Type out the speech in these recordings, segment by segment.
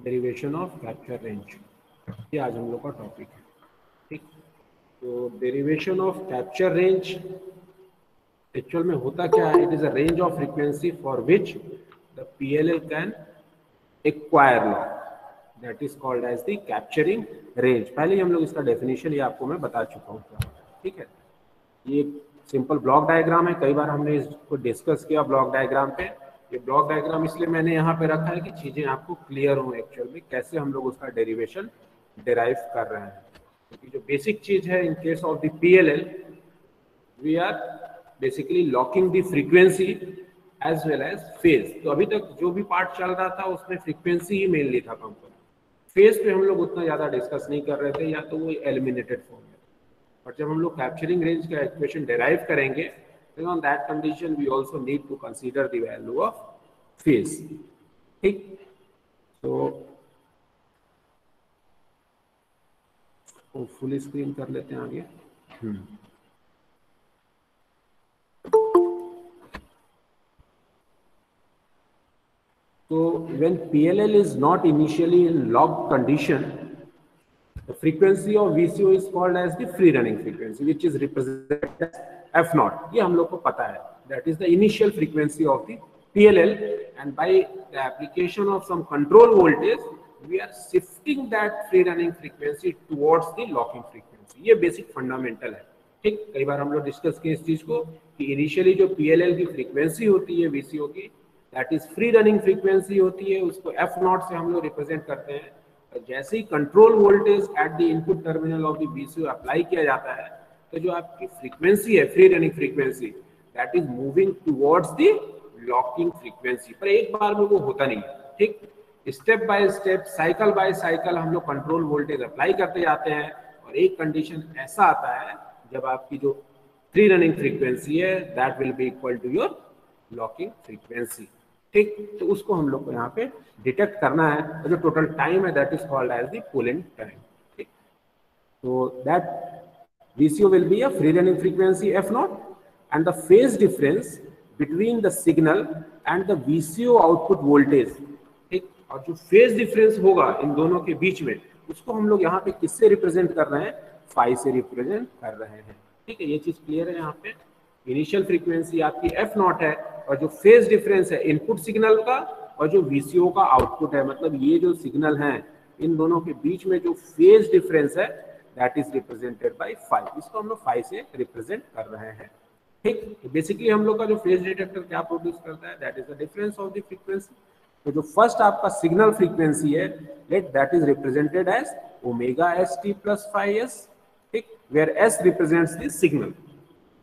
Derivation of capture range, ये आज हम लोग का टॉपिक है। ठीक, तो derivation of capture range actual में होता क्या है? It is a range of frequency for which the PLL can acquire lock, that is called as the capturing range. पहले ही हम लोग इसका डेफिनेशन ये आपको मैं बता चुका हूँ। ठीक है, ये सिंपल ब्लॉक डायग्राम है, कई बार हमने इसको डिस्कस किया ब्लॉक डायग्राम पे। ये ब्लॉक डायग्राम इसलिए मैंने यहाँ पे रखा है कि चीजें आपको क्लियर हो एक्चुअल में कैसे हम लोग उसका डेरिवेशन डिराइव कर रहे हैं। क्योंकि जो बेसिक चीज है in case of the PLL, we are basically locking the frequency as well as phase. तो अभी तक जो भी पार्ट चल रहा था उसमें फ्रीक्वेंसी ही मेनली था काम करना, फेज पे हम लोग उतना ज्यादा डिस्कस नहीं कर रहे थे, या तो वो एलिमिनेटेड फॉर्म में। बट जब हम लोग कैप्चरिंग रेंज का इक्वेशन डिराइव करेंगे, then on that condition we also need to consider the value of phase। ठीक, तो फुल स्क्रीन कर लेते हैं आगे। So when PLL is not initially in locked condition, the frequency of VCO is called as the free running frequency, which is represented as F naught। ये हम लोग को पता है, that is the initial frequency of the PLL, and by the application of some control voltage we are shifting that free running frequency towards the locking frequency। ये basic fundamental है। ठीक, कई बार हम लोग डिस्कस किए इस चीज को कि इनिशियली जो PLL की फ्रीक्वेंसी होती है VCO की, that is free running frequency होती है, उसको F नॉट से हम लोग रिप्रेजेंट करते हैं। जैसे ही control voltage at the input terminal of the VCO apply किया जाता है, तो जो आपकी फ्रीक्वेंसी है free running frequency, that is moving towards the locking frequency. पर एक बार में वो होता नहीं है। ठीक, step by step, cycle by cycle हम लोग कंट्रोल वोल्टेज अप्लाई करते जाते हैं, और एक कंडीशन ऐसा आता है जब आपकी जो फ्री रनिंग फ्रीक्वेंसी है that will be equal to your locking frequency. ठीक, तो उसको हम लोग को यहाँ पे डिटेक्ट करना है, और जो टोटल टाइम है that is called as the pull in time. ठीक, तो that VCO will be a free running frequency F naught, and the phase difference between the signal and the VCO output voltage। ठीक, और जो phase difference होगा इन दोनों के बीच में, उसको हम लोग यहाँ पे किससे रिप्रेजेंट कर रहे हैं? फाई से रिप्रेजेंट कर रहे हैं। ठीक है, ये चीज क्लियर है। यहाँ पे इनिशियल फ्रीक्वेंसी आपकी F नॉट है, और जो फेज डिफरेंस है इनपुट सिग्नल का और जो VCO का आउटपुट है, मतलब ये जो सिग्नल है इन दोनों के बीच में जो फेज डिफरेंस है that is represented by phi. इसको हम लोग फाई से रिप्रेजेंट कर रहे हैं। ठीक, बेसिकली हम लोग का जो फेज डिटेक्टर क्या प्रोड्यूस करता है? That is the difference of the frequency. तो जो फर्स्ट आपका सिग्नल फ्रीक्वेंसी है, let that is represented as omega S T plus phi S. ठीक, where S represents the signal.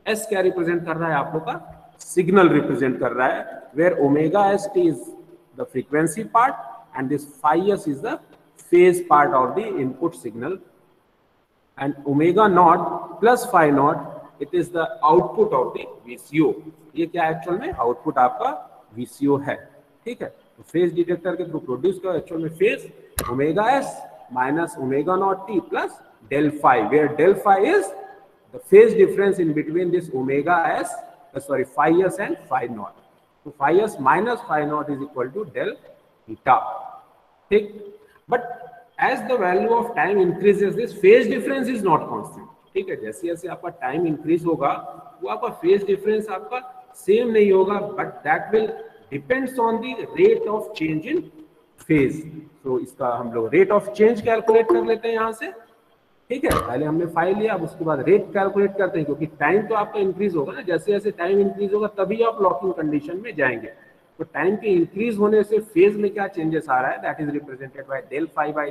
S क्या रिप्रेजेंट कर रहा है? आप लोग का सिग्नल रिप्रेजेंट कर रहा है, where omega S T is the frequency part and this phi S is the phase part of the input signal, and omega nought plus phi nought it is the output of the VCO। ये क्या actual में? Output आपका VCO है। ठीक है, तो phase detector के through produce कर एक्चुअल में phase omega S minus omega nought T plus del phi, where del phi is the phase difference in between this omega s phi s and phi naught। so phi s minus phi naught is equal to del theta। ठीक, but as the value of time increases this phase difference is not constant। ठीक है, जैसे जैसे आपका time increase होगा वो आपका phase difference आपका सेम नहीं होगा, but that will depends on the rate of change in phase. तो इसका हम लोग रेट ऑफ चेंज कैलकुलेट कर लेते हैं यहाँ से। ठीक है, पहले हमने फाई लिया, अब उसके बाद रेट कैलकुलेट करते हैं, क्योंकि टाइम तो आपका इंक्रीज होगा ना, जैसे जैसे टाइम इंक्रीज होगा तभी आप लॉकिंग कंडीशन में जाएंगे। तो टाइम के इंक्रीज होने से फेज में क्या चेंजेस आ रहा है? That is represented by del phi by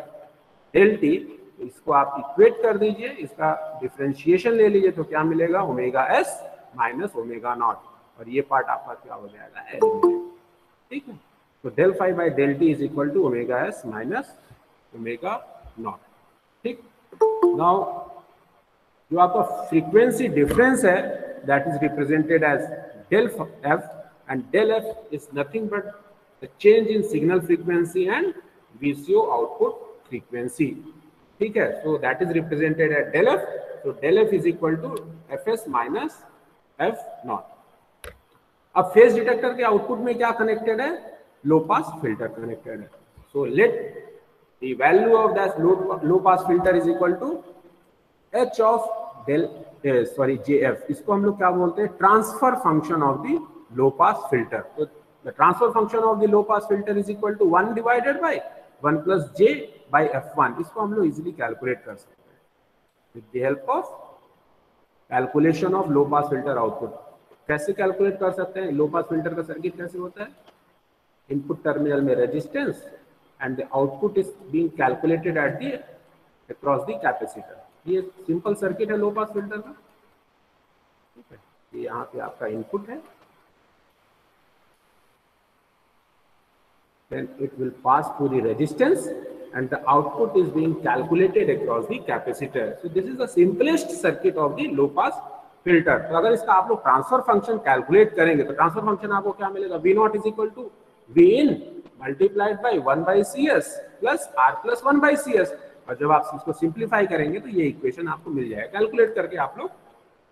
del T. तो इसको आप इक्वेट कर दीजिए, इसका डिफरेंशिएशन ले लीजिए, तो क्या मिलेगा? Omega S minus omega not, और ये पार्ट आपका क्या हो जाएगा? एलिमिनेट। ठीक है, तो del phi by del T is equal to omega S minus omega nought. ठीक, नाउ जो आपका फ्रीक्वेंसी डिफरेंस है that is represented as del F, and del F is nothing but the change in signal frequency and VCO output frequency. ठीक है, so that is represented at del F. So del F is equal to F S minus F nought. अब phase detector के output में क्या connected है? लो pass filter connected है। So let the value of that low pass filter is equal to h of jf. इसको हम लोग क्या बोलते हैं, transfer function of the low pass filter. तो the transfer function of the low pass filter is equal to 1 divided by 1 plus j by f1. इसको हम लोग इजीली कैलकुलेट कर सकते हैं with the help of calculation of low pass filter output. कैसे calculate कर सकते हैं? लो पास फिल्टर का सर्किट कैसे होता है, इनपुट टर्मिनल में resistance and the output is being calculated at the across the capacitor. ये सिंपल सर्किट है लो पास फिल्टर का. ठीक है, ये यहाँ पे आपका इनपुट है, then it will pass through the resistance and the output is being calculated across the capacitor. So this is the simplest circuit of the low pass filter. तो अगर इसका आप लोग ट्रांसफर फंक्शन कैलकुलेट करेंगे तो transfer function आपको क्या मिलेगा, V nought is equal to V in multiplied by 1 by CS plus R plus 1 by CS. और जब आप इसको सिंप्लीफाई करेंगे तो ये इक्वेशन आपको मिल जाएगा. कैलकुलेट करके आप लोग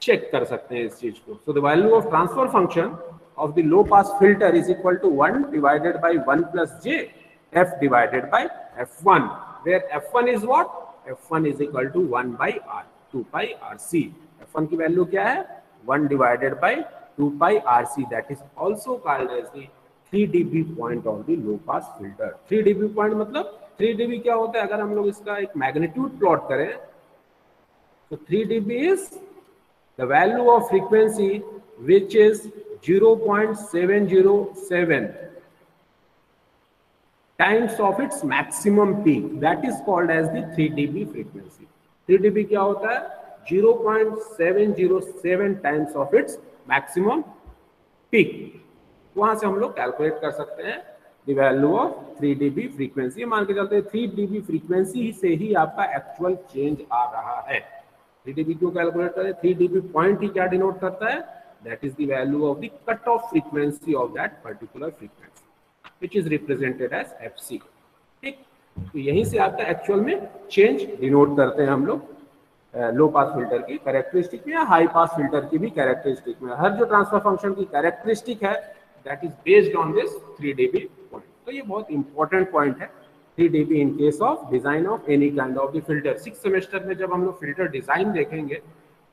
चेक कर सकते हैं इस चीज को. So the value of transfer function of the low pass filter is equal to 1 divided by 1 plus j f divided by f1, where f1 is what, f1 is equal to 1 by r 2 pi rc. f1 की value क्या है, 1 divided by 2 pi rc. that is also called as the 3 dB point of the low pass filter. 3 dB point मतलब 3 dB क्या होता है, अगर हम लोग इसका एक मैग्नीट्यूड प्लॉट करें तो 3 dB is the value of frequency which is 0.707 times of its maximum peak. That is called as the 3 dB frequency. 3 dB क्या होता है, 0.707 times of its maximum peak. वहां से हम लोग कैलकुलेट कर सकते हैं the value of 3 dB frequency. मान के चलते हैं 3 dB frequency से ही आपका एक्चुअल चेंज आ रहा है. 3 dB क्यों कैलकुलेट करें, 3 dB पॉइंट ही क्या डिनोट करता है, that is the value of the cutoff frequency of that particular frequency, which is represented as fc. ठीक, तो यहीं से आपका एक्चुअल में चेंज डिनोट करते हैं हम लोग लो पास फिल्टर की कैरेक्टरिस्टिक में या हाई पास फिल्टर की भी कैरेक्टरिस्टिक में. हर जो ट्रांसफर फंक्शन की कैरेक्टरिस्टिक है that is based on this 3 dB point. तो ये बहुत इंपॉर्टेंट पॉइंट है, 3 dB in case of design of any kind of the filter. 6th semester में जब हम लोग फिल्टर डिजाइन देखेंगे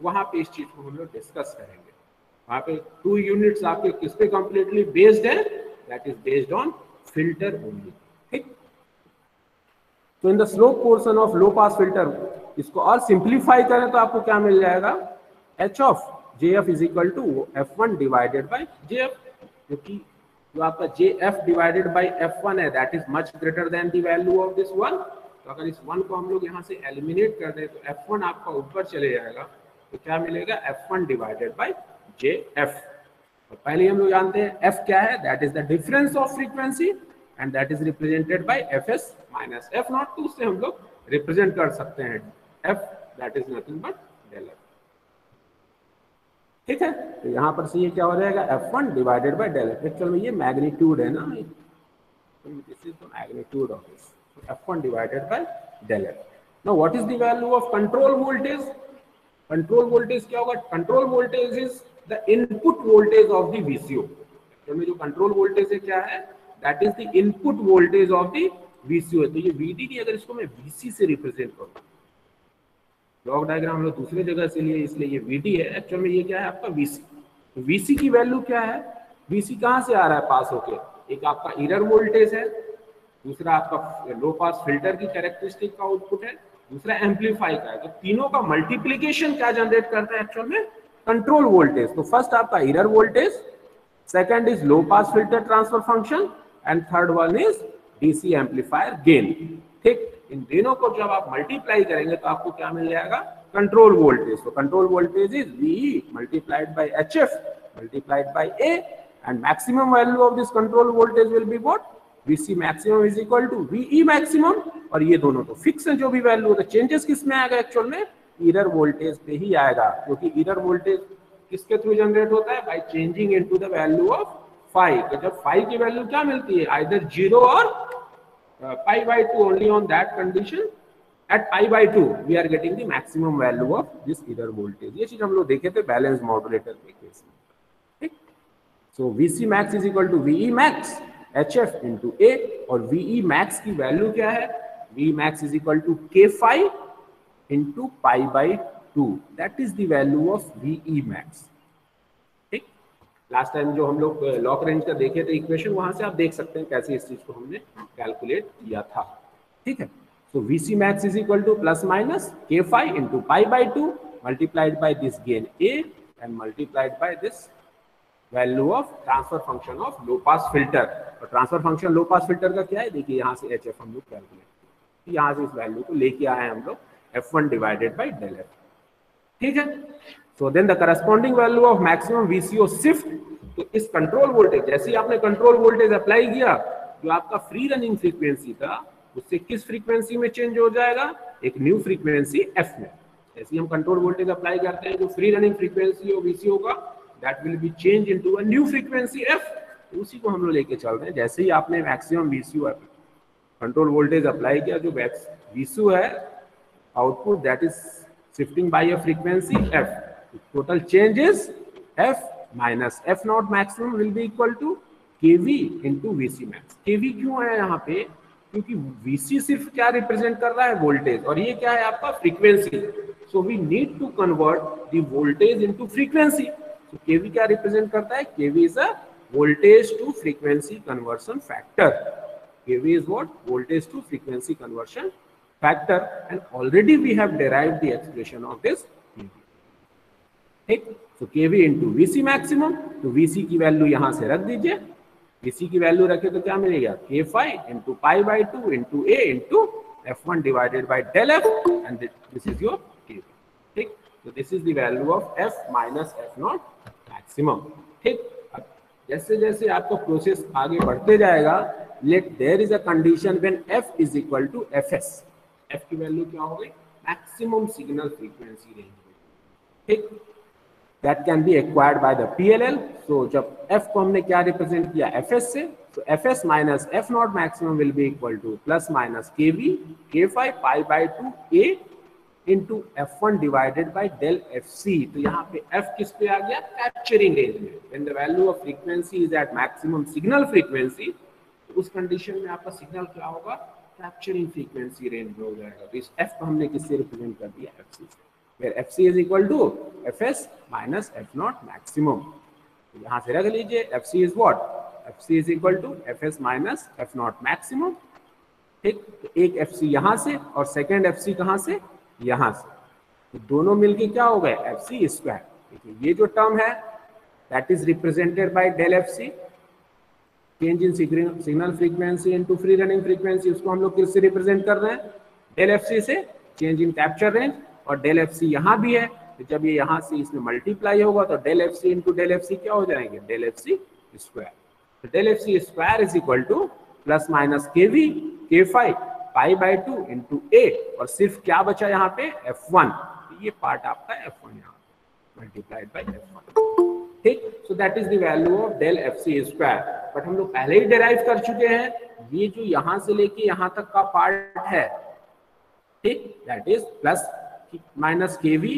वहां पे इस चीज को हम लोग डिस्कस करेंगे. वहाँ पे 2 यूनिट्स आपके किस पे कंप्लीटली बेस्ड है, that is based on filter only. ठीक, तो in the slope portion of low pass filter, इसको और सिंप्लीफाई करें तो आपको क्या मिल जाएगा, h of jf is equal to f1 divided by jf, क्योंकि जो आपका jf डिवाइडेड बाय f1 है that is much greater than the value of this 1. तो अगर इस 1 को हम लोग यहाँ से एलिमिनेट कर दें तो f1 आपका ऊपर चले जाएगा, तो क्या मिलेगा, f1 डिवाइडेड बाय jf. तो पहले हम लोग जानते हैं f क्या है, that is the difference of frequency and that is represented bye fs minus f not. तो उससे हम लोग रिप्रेजेंट कर सकते हैं f, that is nothing but del f. ठीक है, तो यहाँ पर से ये क्या हो जाएगा, f1 divided bye del f. Actual में ये मैग्नीट्यूड है ना, this is the magnitude of this, f1 divided bye del f. Now what is the value of control voltage. Control voltage क्या होगा, control voltage is the input voltage of the VCO. तो जो control voltage है क्या है, that is the input voltage of the VCO. तो ये VD नहीं, अगर इसको मैं VC से रिप्रेजेंट करूं, ब्लॉक डायग्राम हम लोग दूसरे जगह से लिए इसलिए ये VD है, एक्चुअल में ये क्या है आपका VC. तो VC की वैल्यू क्या है, VC कहां से आ रहा है पास होके, एक आपका एरर वोल्टेज है, दूसरा आपका लो पास फिल्टर की कैरेक्टरिस्टिक का आउटपुट है, दूसरा एम्पलीफाई का है. तो तीनों का मल्टीप्लीकेशन क्या जनरेट करता है एक्चुअल में, कंट्रोल वोल्टेज. तो फर्स्ट आपका error voltage, second is low pass filter transfer function and third one is DC amplifier gain. ठीक, इन दोनों को जब आप मल्टीप्लाई करेंगे तो आपको क्या मिल जाएगा, कंट्रोल वोल्टेज. तो control voltage is VE multiplied by HF multiplied by A and maximum value of this control voltage will be what, VC maximum is equal to VE maximum. और ये दोनों तो फिक्स है जो भी वैल्यू होता है. चेंजेस किस में आएगा एक्चुअल में, एरर वोल्टेज पे ही आएगा, क्योंकि एरर वोल्टेज किसके थ्रू जनरेट होता है, by changing into the value of phi. तो जब फाई की वैल्यू क्या मिलती है, आइदर 0 और pi by 2. Only on that condition at pi by 2 we are getting the maximum value of this error voltage. ये चीज हम लोग देखे थे बैलेंस मॉड्यूलेटर के केस में. ठीक, so VC max is equal to VE max HF into A. और VE max की वैल्यू क्या है, V max is equal to k5 into pi by 2, that is the value of VE max. ठीक, last time जो हम लोग lock range का देखे थे इक्वेशन, वहां से आप देख सकते हैं कैसे इस चीज को हमने कैलकुलेट किया था। ठीक है, so Vc max is equal to plus minus k5 into pi by 2 multiplied by this gain A and multiplied by this value of transfer function of low pass filter। और ट्रांसफर फंक्शन लो pass filter का क्या है, देखिए यहाँ से HF हम लोग calculate, यहाँ से इस वैल्यू को लेके आए हम लोग F1 divided by del F। ठीक है, so then the corresponding value of maximum VCO shift, तो इस कंट्रोल वोल्टेज, जैसे ही आपने कंट्रोल वोल्टेज अप्लाई किया, जो आपका फ्री रनिंग फ्रीक्वेंसी था उससे किस फ्रीक्वेंसी में चेंज हो जाएगा, एक न्यू फ्रीक्वेंसी F में। जैसे हम कंट्रोल वोल्टेज अप्लाई करते हैं, जो free running frequency of VCO होगा that will B change into a new frequency F। उसी को हम लोग लेके चल रहे हैं। जैसे ही आपने maximum VCO control voltage apply किया, जो VCO है output that is shifting by a frequency F, total change is F minus F nought maximum will be equal to KV into VC max. KV क्यों है यहाँ पे, क्योंकि VC सिर्फ क्या रिप्रेजेंट कर रहा है, वोल्टेज, और ये क्या है आपका frequency. So we need to convert the voltage into frequency. So KV क्या रिप्रेजेंट करता है, KV is a voltage to frequency conversion factor. KV is what? Voltage to frequency conversion factor, and already we have derived the expression of this KV। ठीक, so KV into VC maximum, तो VC की value यहां से रख दीजिए, VC की value रखे तो क्या मिलेगा, k5 into pi by 2 into A into F1 divided by del F, and this is your KV। ठीक, so this is the value of F minus F naught maximum। ठीक, जैसे जैसे आपका प्रोसेस आगे बढ़ते जाएगा, let there is a condition when F is equal to Fs। F की value क्या हो गई, मैक्सिमम सिग्नल फ्रीक्वेंसी रेंज। ठीक, that can be acquired by the PLL। So जब F को हमने क्या रिप्रेजेंट किया, Fs से, तो Fs minus F nought maximum will be equal to plus minus KV k5 pi by 2 A into F1 divided by del FC। तो यहाँ पे F किस पे आ गया, कैप्चरिंग रेंज में। When the value of frequency is at maximum signal frequency, तो उस कंडीशन में आपका सिग्नल क्या होगा, कैप्चरिंग फ्रीक्वेंसी रेंज में हो जाएगा। तो इस F को हमने किससे रिप्रेजेंट कर दिया, FC से, where FC is equal to Fs minus F naught maximum। तो यहाँ से रख लीजिए, FC is what, FC is equal to Fs minus F naught maximum। ठीक, तो एक FC यहाँ से और सेकेंड FC कहाँ से, यहाँ से, तो दोनों मिलके क्या हो गए, FC स्क्वायर। देखिए ये जो टर्म है that is represented by del FC, change in signal frequency into free running frequency, उसको हम लोग किससे रिप्रेजेंट कर रहे हैं, डेल FC से, चेंज इन कैप्चर रेंज। और डेल FC यहाँ भी है, तो जब ये यहाँ से इसमें मल्टीप्लाई होगा तो del FC into del FC क्या हो जाएंगे, डेल FC स्क्वायर। तो del FC square is equal to plus minus KV k5 pi by 2 into A, और सिर्फ क्या बचा यहाँ पे, F1। तो ये पार्ट आपका F1 यहाँ मल्टीप्लाइड बाई F1। ठीक, so that is the value of del FC square. But हम लोग पहले ही डिराइव कर चुके हैं, ये जो यहाँ से लेके यहाँ तक का पार्ट है, ठीक, that is plus minus KV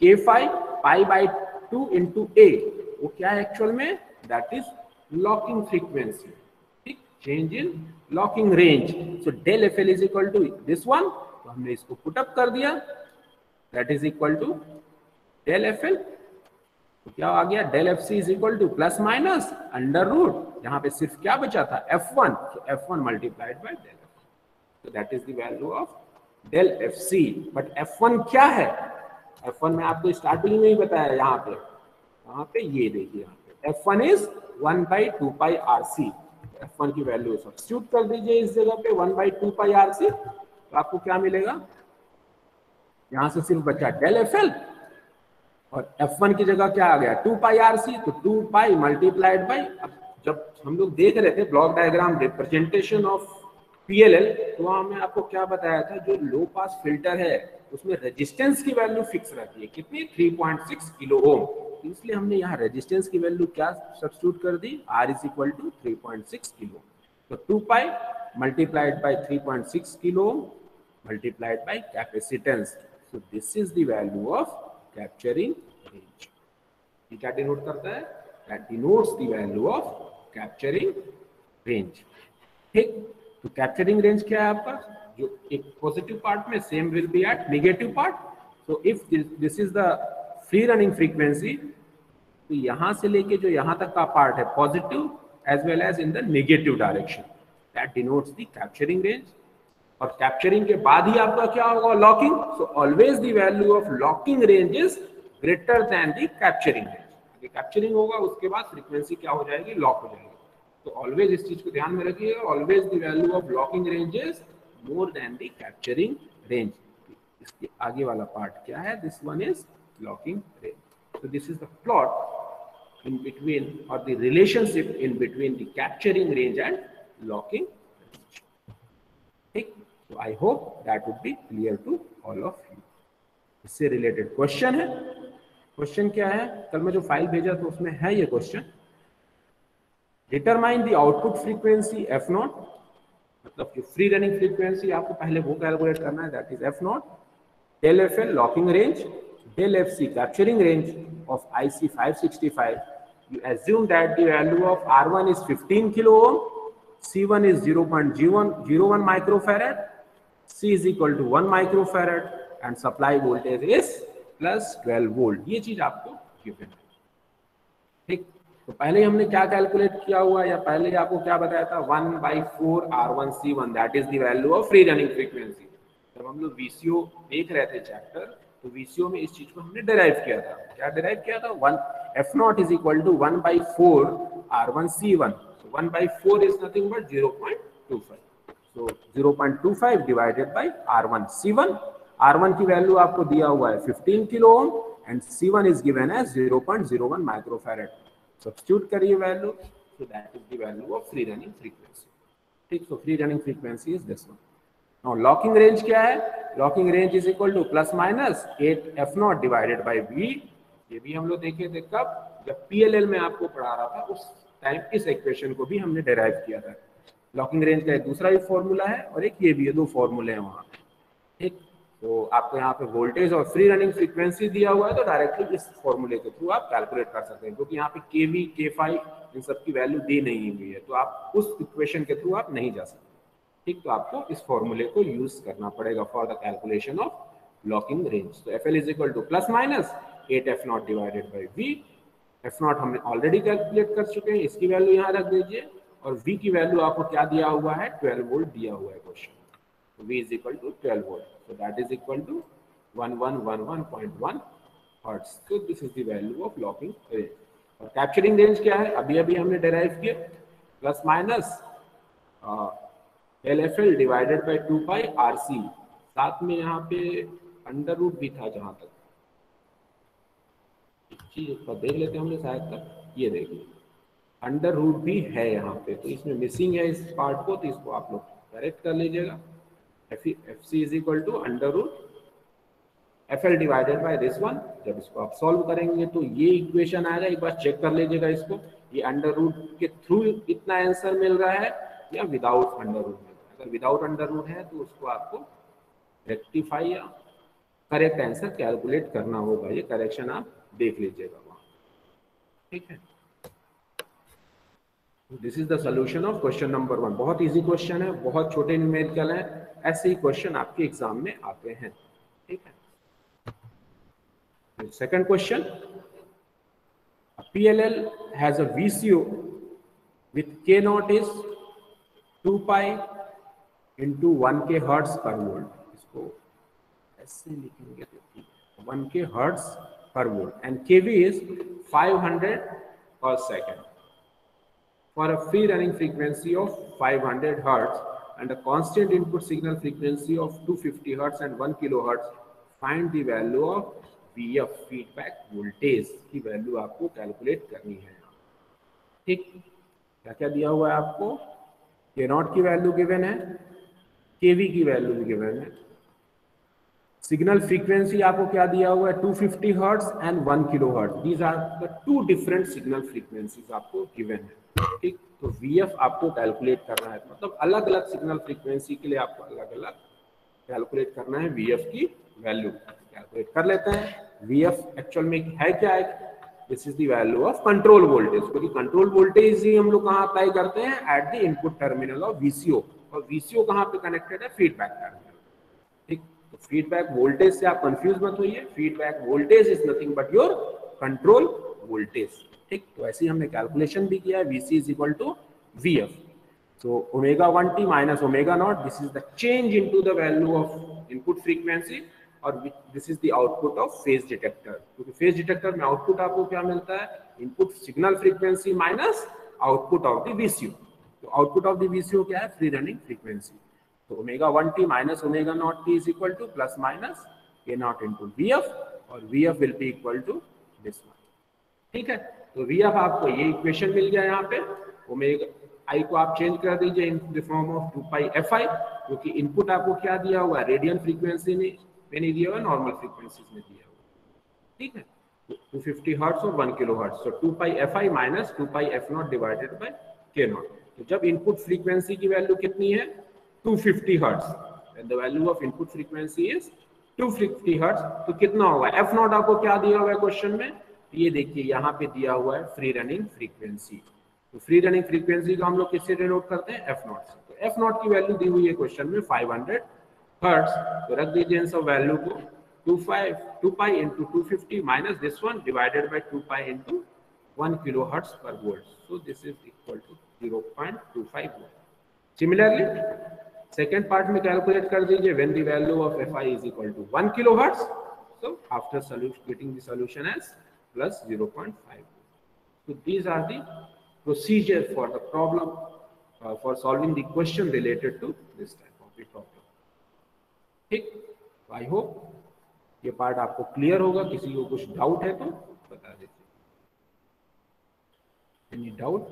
k5 pi by 2 into A, वो क्या है एक्चुअल में, दैट इज लॉकिंग फ्रीक्वेंसी। ठीक, change in locking range. So del FL is equal to this one, तो हमने इसको पुट अप कर दिया, that is equal to del FL। तो क्या आ गया, del FC is equal to plus minus under root, यहाँ पे सिर्फ क्या बचा था, F1, तो F1 multiplied by del FC, तो that is the value of del FC। But F1 क्या है, F1 में आपको स्टार्टिंग में ही बताया, यहाँ पे ये देखिए, यहाँ पे F1 is 1/2 pi RC। F1 की वैल्यू सब्स्टिट्यूट कर दीजिए इस जगह पे 1/2 पाई RC, तो आपको क्या मिलेगा, यहां से सिर्फ बचा डेल FL, और F1 की जगह क्या आ गया, 2 पाई RC, तो 2 पाई मल्टीप्लाइड बाई, अब जब हम लोग देख रहे थे block diagram representation of PLL, तो वहां मैं आपको क्या बताया था, जो लो पास फिल्टर है उसमें रेजिस्टेंस की वैल्यू फिक्स रहती है, कितनी, 3.6 किलो ओम। इसलिए हमने यहाँ रेजिस्टेंस की वैल्यू क्या सब्स्टिट्यूट कर दी, R is equal to 3.6 kilo. तो 2 पाई multiplied by 3.6 kilo multiplied by capacitance. So this is the value of capturing range. ये क्या डिनोट करता है, that denotes the value of capturing range. ठीक, तो कैप्चरिंग रेंज क्या है आपका, जो एक पॉजिटिव पार्ट में same will be at negative part. So if this is the free running frequency, तो यहां से लेके जो यहां तक का पार्ट है positive as well as in the negative direction, that denotes the capturing range. और कैप्चरिंग के बाद ही आपका क्या होगा, locking. So always the value of locking range is greater than the capturing range. Capturing होगा उसके बाद फ्रीक्वेंसी क्या हो जाएगी, लॉक हो जाएगी. तो ऑलवेज इस चीज को ध्यान में रखिएगा, always the value of locking range is more than the capturing range. इसके आगे वाला पार्ट क्या है, this one is locking range. So this is the plot in between, or the relationship in between the capturing range and locking range. ठीक. So I hope that would be clear to all of you. इससे related question है. Question क्या है, कल मैं जो file भेजा था उसमें है ये question. Determine the output frequency f0. मतलब जो free running frequency आपको पहले वो कैलकुलेट करना है, that is f0. Del FL locking range, del FC capturing range of IC 565. You assume that the value of R1 is 15 kilo ohm, C1 is 0.01 microfarad, C is equal to 1 microfarad, and supply voltage is plus 12 volt. ये चीज आपको given है. ठीक. तो पहले हमने क्या calculate किया हुआ, या पहले आपको क्या बताया था, 1/4 R1 C1, that is the value of free running frequency. जब हम लोग VCO देख रहे थे चैप्टर, तो VCO में इस चीज को हमने डिराइव किया था. क्या डिराइव किया था, 1 F0 is equal to 1/4 R1 C1. So 1/4 is nothing but 0.25. So 0.25 divided by R1 C1. R1 की वैल्यू आपको दिया हुआ है 15 kilo ohm and C1 is given as 0.01 microfarad. Substitute करिए value, so that is the value of free running frequency. ठीक. So free running frequency is this one. Now locking range क्या है, locking range is equal to plus minus 8 F0 divided by V. ये भी हम लोग देखे थे कब, जब PLL में आपको पढ़ा रहा था, उस टाइम इस इक्वेशन को भी हमने डेराइव किया था. लॉकिंग रेंज का एक दूसरा भी फॉर्मूला है और एक ये भी है, दो फॉर्मूले हैं वहाँ. ठीक. तो आपको यहाँ पे वोल्टेज और फ्री रनिंग फ्रीक्वेंसी दिया हुआ है, तो डायरेक्टली इस फॉर्मूले के थ्रू आप कैलकुलेट कर सकते हैं, क्योंकि यहाँ पे KV K5 इन सब की वैल्यू दी नहीं हुई है, तो आप उस इक्वेशन के थ्रू आप नहीं जा सकते. ठीक. तो आपको इस फॉर्मूले को यूज करना पड़ेगा for the calculation of locking range. तो FL is equal to plus minus 8 F0 divided by V. F0 हमने ऑलरेडी कैलकुलेट कर चुके हैं, इसकी वैल्यू यहाँ रख दीजिए, और V की वैल्यू आपको क्या दिया हुआ है, 12 वोल्ट दिया हुआ है क्वेश्चन. तो V is equal to 12 volt. So that is equal to 1111.1 hertz. So this is the value of locking range. और कैप्चरिंग रेंज क्या है, अभी अभी हमने डेराइव किया, plus minus LFL divided by 2 pi RC. साथ में यहाँ पे अंडर रूट भी था, जहां तक चीज पर देख लेते हैं हमने शायद तक, ये देखिए अंडर रूट भी है यहाँ पे, तो इसमें मिसिंग है इस पार्ट को, तो इसको आप लोग करेक्ट कर लीजिएगा. FC is equal to under root FL divided by this one. जब इसको आप सॉल्व करेंगे तो ये इक्वेशन आएगा, एक बार चेक कर लीजिएगा इसको, ये अंडर रूट के थ्रू इतना आंसर मिल रहा है या विदाउट अंडर रूट मिल रहा है. अगर विदाउट अंडर रूट है तो उसको आपको रेक्टिफाई या करेक्ट आंसर कैलकुलेट करना होगा. ये करेक्शन आप देख लीजिएगा वहाँ. ठीक है. This is the solution of question number 1. बहुत इजी क्वेश्चन है, बहुत छोटे न्यूमेरिकल है, ऐसे ही क्वेश्चन आपके एग्जाम में आते हैं. ठीक है. Second question, PLL has a VCO with K naught is 2 pi into 1K hertz per volt. इसको ऐसे लिखेंगे तो 1K hertz per volt and KV is 500 per second. For a free running frequency of 500 hertz and a constant input signal frequency of 250 hertz and 1 kilohertz, find the value of VF feedback voltage की value आपको calculate करनी है. ठीक. क्या क्या दिया हुआ है आपको, K नॉट की वैल्यू गिवन है, KV की वैल्यू भी गिवन है, सिग्नल फ्रीक्वेंसी आपको क्या दिया हुआ है, 250 hertz and 1 kilohertz. These are the two different signal frequencies आपको गिवन है. ठीक. तो VF आपको कैलकुलेट करना है, मतलब अलग अलग सिग्नल फ्रीक्वेंसी के लिए आपको अलग अलग कैलकुलेट करना है VF की वैल्यू. कैलकुलेट कर लेते हैं. VF एक्चुअल में है क्या है, this is the value of control voltage. क्योंकि कंट्रोल वोल्टेज ही हम लोग कहाँ अप्लाई करते हैं, eight the input terminal of VCO. और VCO कहाँ पे कनेक्टेड है, फीडबैक टर्मिनल। ठीक, तो फीडबैक वोल्टेज से आप कंफ्यूज मत होइए, feedback voltage is nothing but your control voltage. ठीक, तो ऐसे ही हमने कैलकुलेशन भी किया है, VC is equal to VF। So omega 1t minus omega naught, this is the change into the value of input frequency और this is the output of phase detector। क्योंकि phase detector में output आपको क्या मिलता है, input signal frequency minus output of the VCO। तो output of the VCO क्या है, free running frequency। तो omega 1t minus omega naught t is equal to plus minus k naught into VF और VF will be equal to this one। ठीक है, तो VF आपको ये इक्वेशन मिल गया यहाँ पे। ओमेगा आई को आप चेंज कर दीजिए in the form of 2 pi fi, क्योंकि इनपुट आपको क्या दिया हुआ है, रेडियन फ्रीक्वेंसी में नहीं दिया हुआ, नॉर्मल फ्रीक्वेंसीज में दिया हुआ। ठीक है, 250 हर्ट्ज और 1 kilo hertz, so 2 pi fi minus 2 pi f not divided by k not. तो जब इनपुट फ्रीक्वेंसी की वैल्यू कितनी है, 250 hertz, and the value of input frequency is 250 hertz, तो कितना होगा, f नॉट आपको क्या दिया हुआ है क्वेश्चन में, ये देखिए यहाँ पे दिया हुआ है फ्री रनिंग फ्रीक्वेंसी। तो फ्री रनिंग फ्रीक्वेंसी को हम लोग किससे डिनोट करते हैं, एफ नॉट से। तो एफ नॉट की वैल्यू दी हुई है क्वेश्चन में 500 हर्ट्ज, तो रख दीजिए इन सब वैल्यू को 2 pi into 250 minus this one divided by 2 pi into 1 kilohertz पर volt, so this is equal to 0.25 volt. Similarly second part में कैलकुलेट कर दीजिए, when the value of Fi is equal to 1 kilohertz, so after getting the solution as plus 0.5। So these are the procedure for the problem, for solving the question related to this type of the problem। ठीक, I hope ये part आपको clear होगा। किसी को कुछ doubt है तो बता दीजिए। Any doubt?